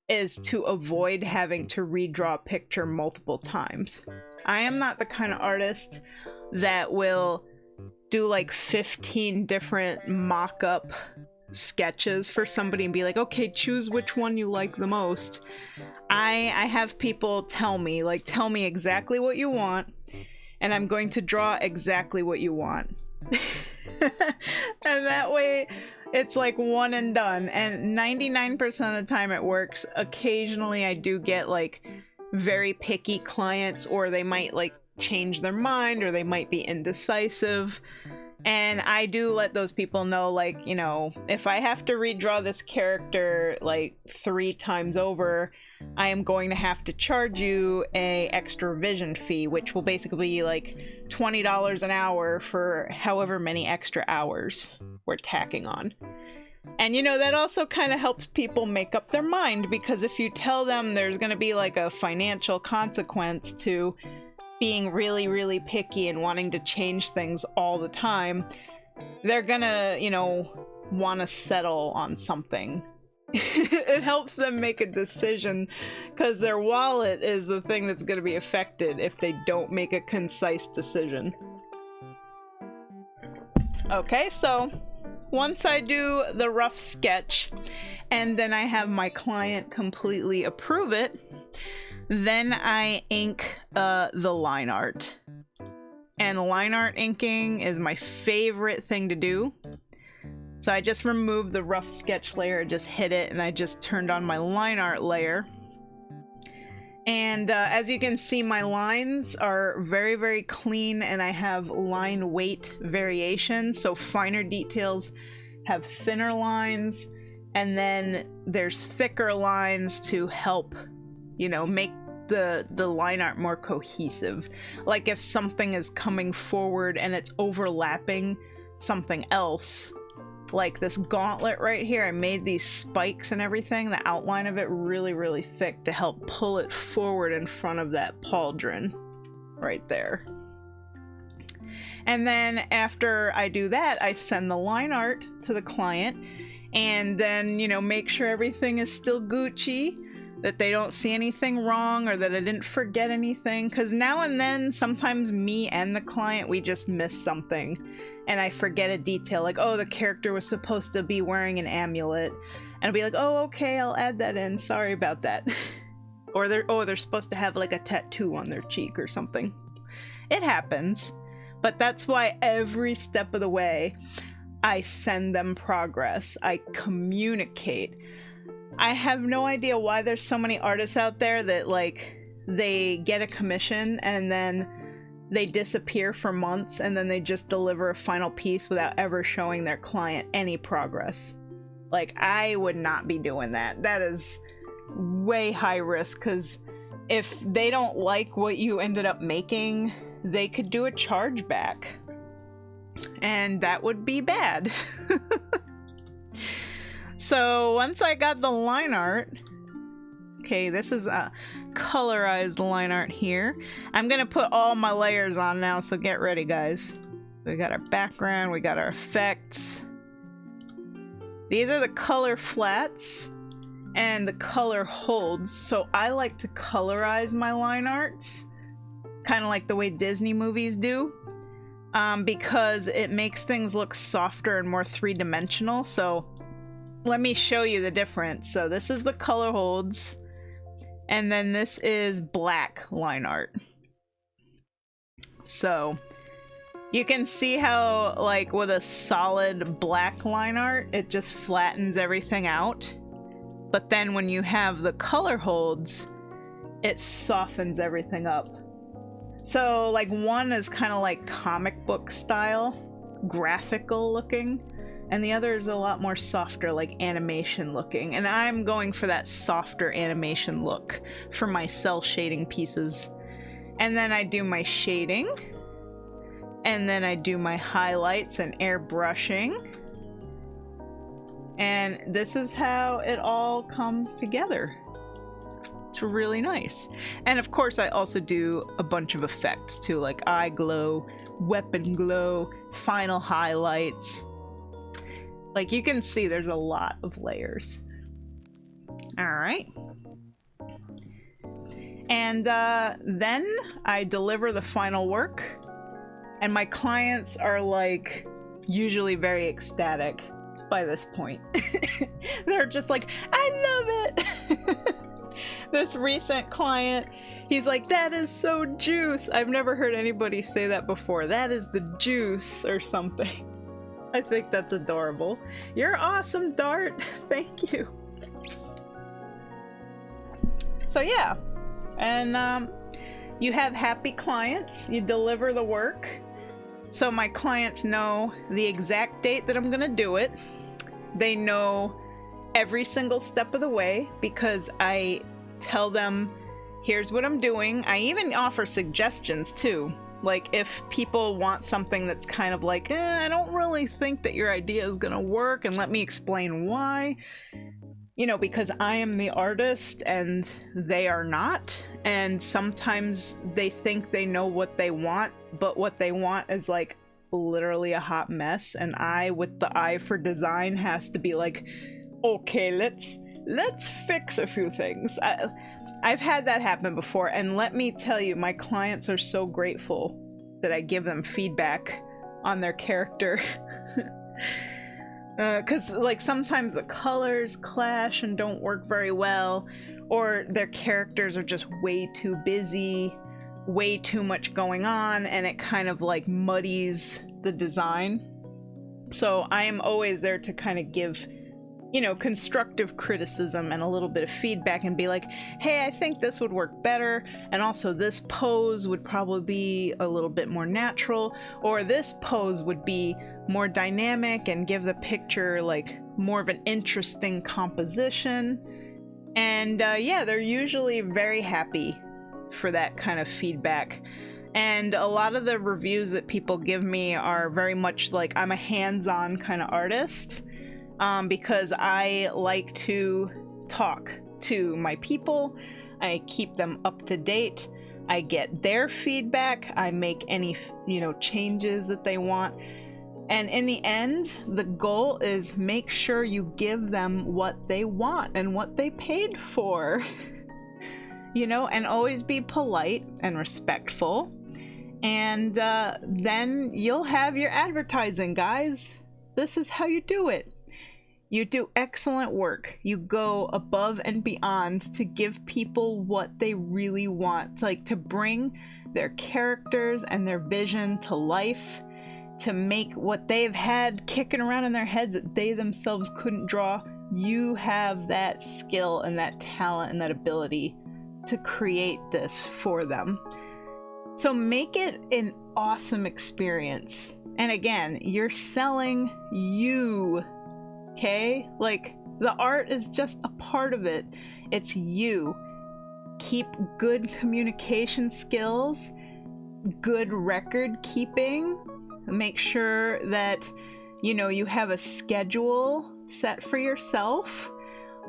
is to avoid having to redraw a picture multiple times. I am not the kind of artist that will do like 15 different mock-up sketches for somebody and be like, okay, choose which one you like the most. I have people tell me exactly what you want, and I'm going to draw exactly what you want. And that way it's like one and done, and 99% of the time it works. Occasionally I do get like very picky clients, or they might like change their mind, or they might be indecisive, and I do let those people know, like, you know, if I have to redraw this character like 3 times over, I am going to have to charge you a extra revision fee, which will basically be like $20 an hour for however many extra hours we're tacking on. And you know, that also kind of helps people make up their mind, because if you tell them there's going to be like a financial consequence to being really, really picky and wanting to change things all the time, they're gonna, you know, want to settle on something. It helps them make a decision, because their wallet is the thing that's going to be affected if they don't make a concise decision. Okay, so once I do the rough sketch and then I have my client completely approve it, then I ink the line art. And line art inking is my favorite thing to do. So I just removed the rough sketch layer, just hit it, and I just turned on my line art layer. And as you can see, my lines are very, very clean, and I have line weight variation. So finer details have thinner lines, and then there's thicker lines to help, you know, make the line art more cohesive. Like if something is coming forward and it's overlapping something else, like this gauntlet right here, I made these spikes and everything, the outline of it really, really thick to help pull it forward in front of that pauldron right there. And then after I do that, I send the line art to the client, and then, you know, make sure everything is still Gucci, that they don't see anything wrong, or that I didn't forget anything, because now and then, sometimes me and the client, we just miss something. And I forget a detail, like, oh, the character was supposed to be wearing an amulet. And I'll be like, oh, okay, I'll add that in. Sorry about that. Or they're supposed to have like a tattoo on their cheek or something. It happens. But that's why every step of the way, I send them progress. I communicate. I have no idea why there's so many artists out there that, like, they get a commission and then they disappear for months, and then they just deliver a final piece without ever showing their client any progress. Like, I would not be doing that. That is way high risk, because if they don't like what you ended up making, they could do a chargeback. And that would be bad. So once I got the line art, okay, this is a colorized line art here. I'm gonna put all my layers on now, so get ready, guys. So we got our background, we got our effects. These are the color flats and the color holds. So I like to colorize my line arts, kind of like the way Disney movies do, because it makes things look softer and more three-dimensional. So let me show you the difference. So this is the color holds, and then this is black line art. So you can see how, like, with a solid black line art, it just flattens everything out. But then when you have the color holds, it softens everything up. So, like, one is kind of like comic book style, graphical looking, and the other is a lot more softer, like animation looking. And I'm going for that softer animation look for my cell shading pieces. And then I do my shading. And then I do my highlights and airbrushing. And this is how it all comes together. It's really nice. And of course I also do a bunch of effects too, like eye glow, weapon glow, final highlights. Like, you can see there's a lot of layers. Alright. And then I deliver the final work, and my clients are, like, usually very ecstatic by this point. They're just like, I love it! This recent client, He's like, that is so juice. I've never heard anybody say that before. That is the juice or something. I think that's adorable. You're awesome, Dart. Thank you. So yeah, and you have happy clients. You deliver the work. So my clients know the exact date that I'm gonna do it. They know every single step of the way because I tell them, here's what I'm doing. I even offer suggestions too. Like if people want something that's kind of like, I don't really think that your idea is gonna work, and let me explain why. You know, because I am the artist and they are not. And sometimes they think they know what they want, but what they want is like literally a hot mess. And I, with the eye for design, has to be like, okay, let's fix a few things. I've had that happen before, and let me tell you, my clients are so grateful that I give them feedback on their character. Because like sometimes the colors clash and don't work very well, or their characters are just way too busy, way too much going on, and it kind of like muddies the design. So I am always there to kind of give, you know, constructive criticism and a little bit of feedback and be like, hey, I think this would work better, and also this pose would probably be a little bit more natural, or this pose would be more dynamic and give the picture like more of an interesting composition. And yeah, they're usually very happy for that kind of feedback. And a lot of the reviews that people give me are very much like I'm a hands-on kind of artist. Because I like to talk to my people, I keep them up to date, I get their feedback, I make any, you know, changes that they want, and in the end, the goal is make sure you give them what they want and what they paid for. You know, and always be polite and respectful, and then you'll have your advertising, guys. This is how you do it. You do excellent work. You go above and beyond to give people what they really want, like to bring their characters and their vision to life, to make what they've had kicking around in their heads that they themselves couldn't draw. You have that skill and that talent and that ability to create this for them. So make it an awesome experience. And again, you're selling you. Okay? Like, the art is just a part of it. It's you. Keep good communication skills, good record keeping. Make sure that, you know, you have a schedule set for yourself.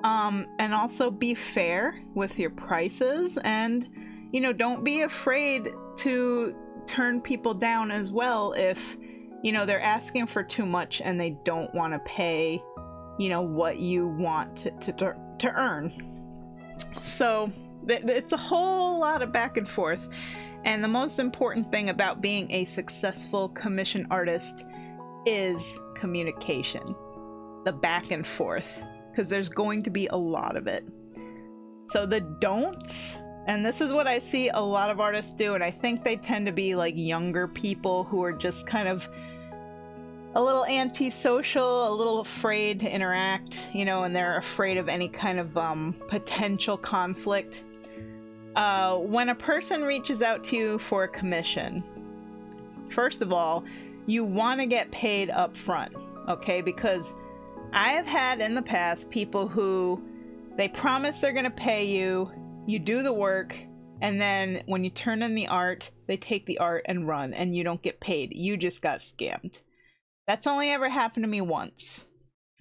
And also be fair with your prices. And, you know, don't be afraid to turn people down as well if, you know, they're asking for too much and they don't want to pay, you know, what you want to earn. So it's a whole lot of back and forth. And the most important thing about being a successful commission artist is communication, the back and forth, because there's going to be a lot of it. So the don'ts, and this is what I see a lot of artists do, and I think they tend to be like younger people who are just kind of a little antisocial, a little afraid to interact, you know, and they're afraid of any kind of potential conflict. When a person reaches out to you for a commission, first of all, you want to get paid up front, okay? Because I have had in the past people who, they promise they're going to pay you, you do the work, and then when you turn in the art, they take the art and run, and you don't get paid. You just got scammed. That's only ever happened to me once.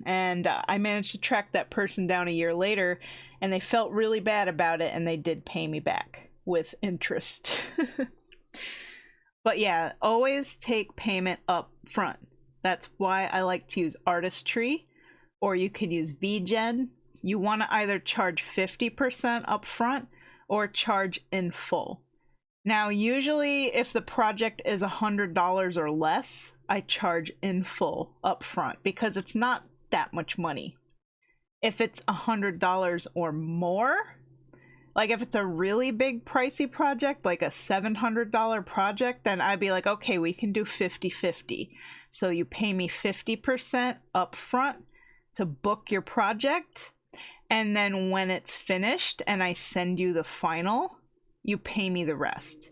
And I managed to track that person down a year later, and they felt really bad about it, and they did pay me back with interest. But yeah, always take payment up front. That's why I like to use Artistree, or you could use VGen. You want to either charge 50% up front or charge in full. Now, usually if the project is $100 or less, I charge in full up front because it's not that much money. If it's $100 or more, Like if it's a really big pricey project, like a $700 project, then I'd be like, okay, we can do 50-50. So you pay me 50% up front to book your project, and then when it's finished and I send you the final, you pay me the rest.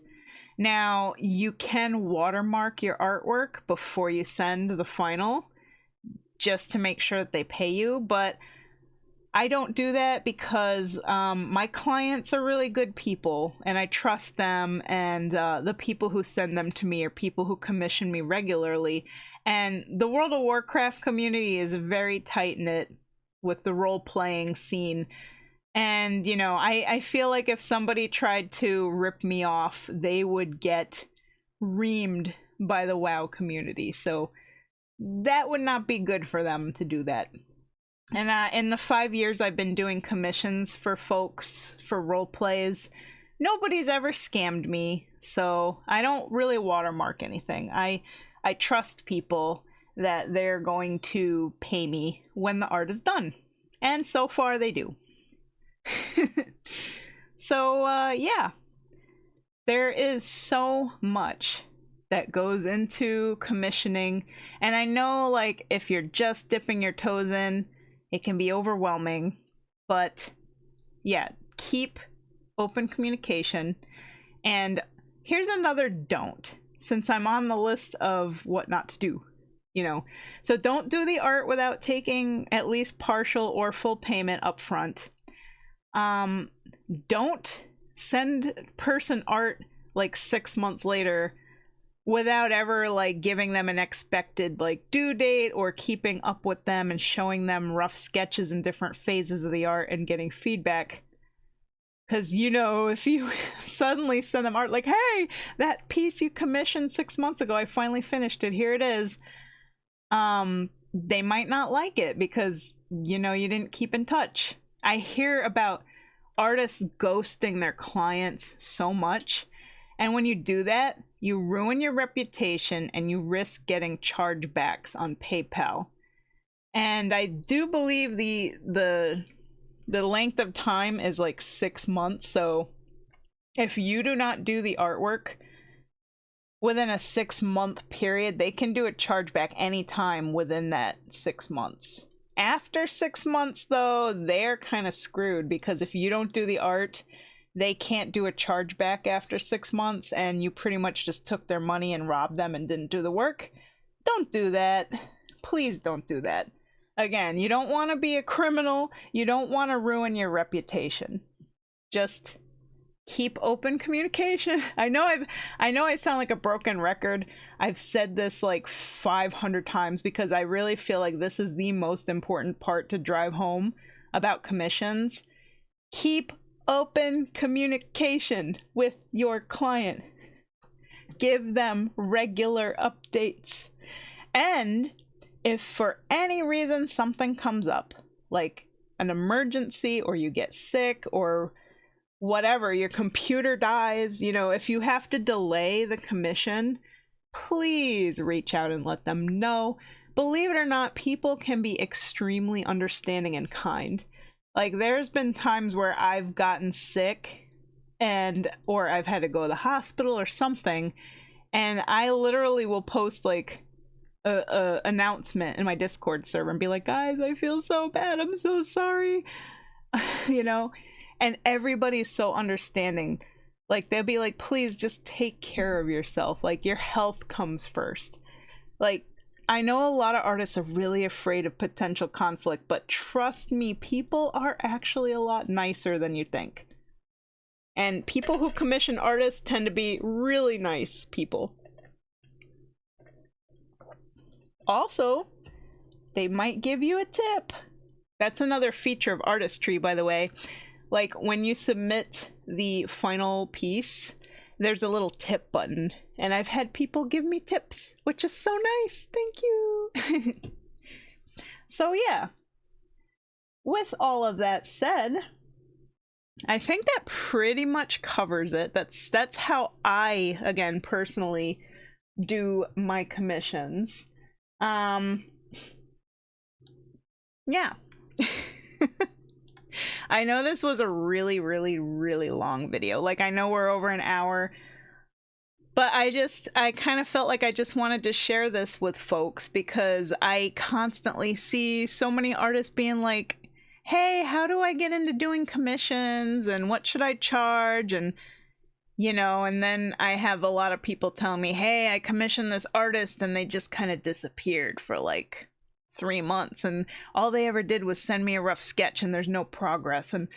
Now, you can watermark your artwork before you send the final just to make sure that they pay you, but I don't do that because my clients are really good people and I trust them, and the people who send them to me are people who commission me regularly. And the World of Warcraft community is very tight-knit with the role-playing scene. And, you know, I feel like if somebody tried to rip me off, they would get reamed by the WoW community. So that would not be good for them to do that. And in the 5 years I've been doing commissions for folks for role plays, nobody's ever scammed me, so I don't really watermark anything. I trust people that they're going to pay me when the art is done, and so far they do. So yeah, there is so much that goes into commissioning, and I know, like, if you're just dipping your toes in, it can be overwhelming, but yeah, keep open communication. And here's another don't, since I'm on the list of what not to do, you know. So don't do the art without taking at least partial or full payment up front. Don't send person art like 6 months later without ever like giving them an expected like due date or keeping up with them and showing them rough sketches in different phases of the art and getting feedback. Because, you know, if you suddenly send them art like, hey, that piece you commissioned 6 months ago, I finally finished it, here it is, they might not like it because, you know, you didn't keep in touch. I hear about artists ghosting their clients so much, and when you do that, you ruin your reputation and you risk getting chargebacks on PayPal. And I do believe the length of time is like 6 months. So if you do not do the artwork within a 6-month period, they can do a chargeback anytime within that 6 months. After 6 months, though, they're kind of screwed, because if you don't do the art, they can't do a chargeback after 6 months, and you pretty much just took their money and robbed them and didn't do the work. Don't do that. Please don't do that. Again, you don't want to be a criminal. You don't want to ruin your reputation. Just keep open communication. I know I sound like a broken record. I've said this like 500 times because I really feel like this is the most important part to drive home about commissions. Keep open communication with your client. Give them regular updates. And if for any reason something comes up, like an emergency or you get sick or whatever, your computer dies, you know, if you have to delay the commission, please reach out and let them know. Believe it or not, people can be extremely understanding and kind. Like, there's been times where I've gotten sick or I've had to go to the hospital or something, and I literally will post like a announcement in my Discord server and be like, guys, I feel so bad, I'm so sorry. You know, and everybody's so understanding. Like, they'll be like, please just take care of yourself, like your health comes first. Like, I know a lot of artists are really afraid of potential conflict, but trust me, people are actually a lot nicer than you think. And people who commission artists tend to be really nice people. Also, they might give you a tip. That's another feature of Artistree, by the way. Like, when you submit the final piece, there's a little tip button, and I've had people give me tips, which is so nice. Thank you. So yeah, with all of that said, I think that pretty much covers it. That's how I, again, personally do my commissions. Yeah. I know this was a really, really, really long video. Like, I know we're over an hour, but I kind of felt like I just wanted to share this with folks because I constantly see so many artists being like, hey, how do I get into doing commissions and what should I charge? And, you know, and then I have a lot of people telling me, hey, I commissioned this artist and they just kind of disappeared for like 3 months and all they ever did was send me a rough sketch and there's no progress. And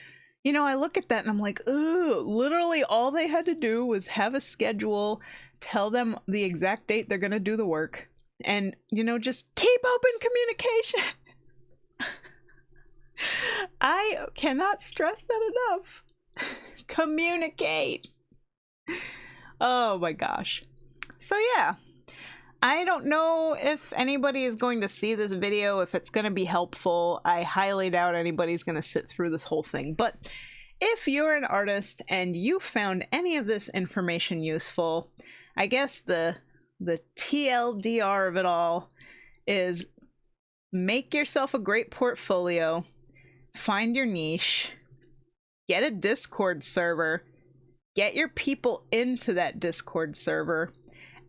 you know, I look at that and I'm like, ooh, literally all they had to do was have a schedule, tell them the exact date they're going to do the work, and, you know, just keep open communication. I cannot stress that enough. Communicate. Oh my gosh. So yeah, I don't know if anybody is going to see this video, if it's going to be helpful. I highly doubt anybody's going to sit through this whole thing. But if you're an artist and you found any of this information useful, I guess the TLDR of it all is make yourself a great portfolio, find your niche, get a Discord server, get your people into that Discord server,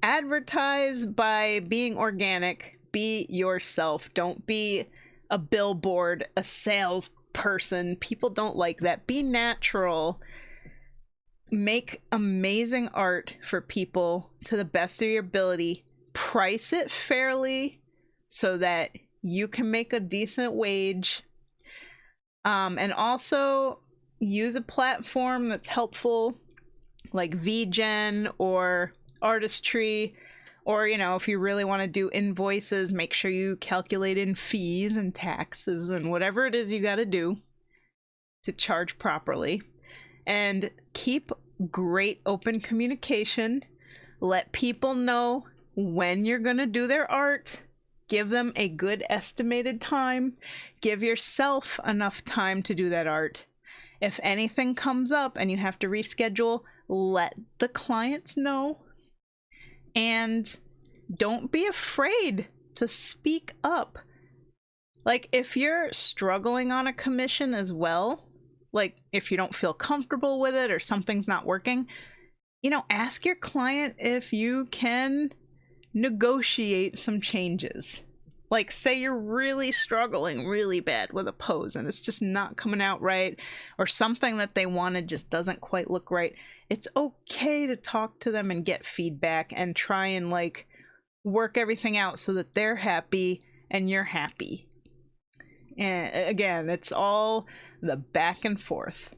advertise by being organic, be yourself. Don't be a billboard, a salesperson. People don't like that. Be natural. Make amazing art for people to the best of your ability. Price it fairly so that you can make a decent wage. And also use a platform that's helpful, like VGen or Artistree, or, you know, if you really want to do invoices, make sure you calculate in fees and taxes and whatever it is you got to do to charge properly. And keep great open communication. Let people know when you're going to do their art. Give them a good estimated time. Give yourself enough time to do that art. If anything comes up and you have to reschedule, let the clients know. And don't be afraid to speak up. Like, if you're struggling on a commission as well, like if you don't feel comfortable with it or something's not working, you know, ask your client if you can negotiate some changes. Like, say you're really struggling really bad with a pose and it's just not coming out right, or something that they wanted just doesn't quite look right. It's okay to talk to them and get feedback and try and like work everything out so that they're happy and you're happy. And again, it's all the back and forth.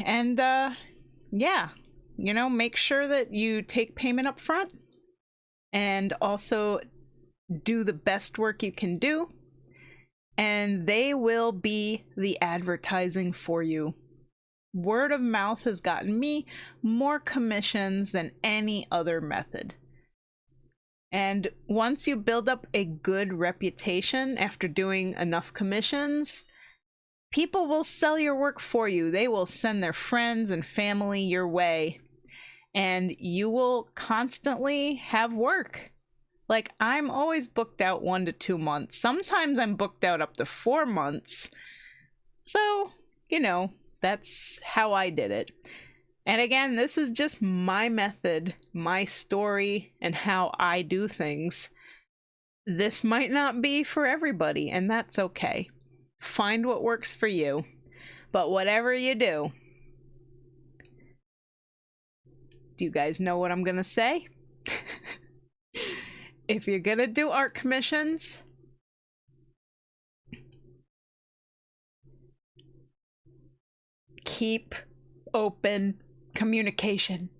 And yeah, you know, make sure that you take payment up front and also do the best work you can do, and they will be the advertising for you. Word of mouth has gotten me more commissions than any other method. And once you build up a good reputation after doing enough commissions, people will sell your work for you. They will send their friends and family your way, and you will constantly have work. Like, I'm always booked out 1 to 2 months. Sometimes I'm booked out up to 4 months. So, you know, that's how I did it. And again, this is just my method, my story, and how I do things. This might not be for everybody, and that's okay. Find what works for you. But whatever you do you guys know what I'm gonna say? If you're gonna do art commissions, keep open communication.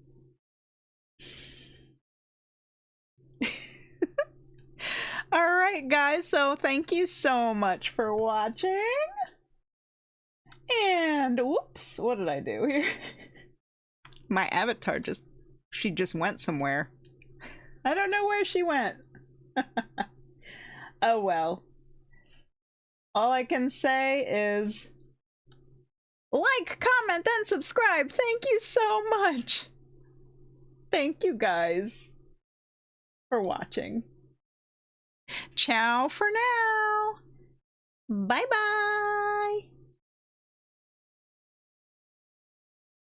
Alright guys, so thank you so much for watching. And whoops, what did I do here? My avatar she just went somewhere. I don't know where she went. Oh well. All I can say is like, comment, and subscribe. Thank you so much. Thank you guys for watching. Ciao for now. Bye bye.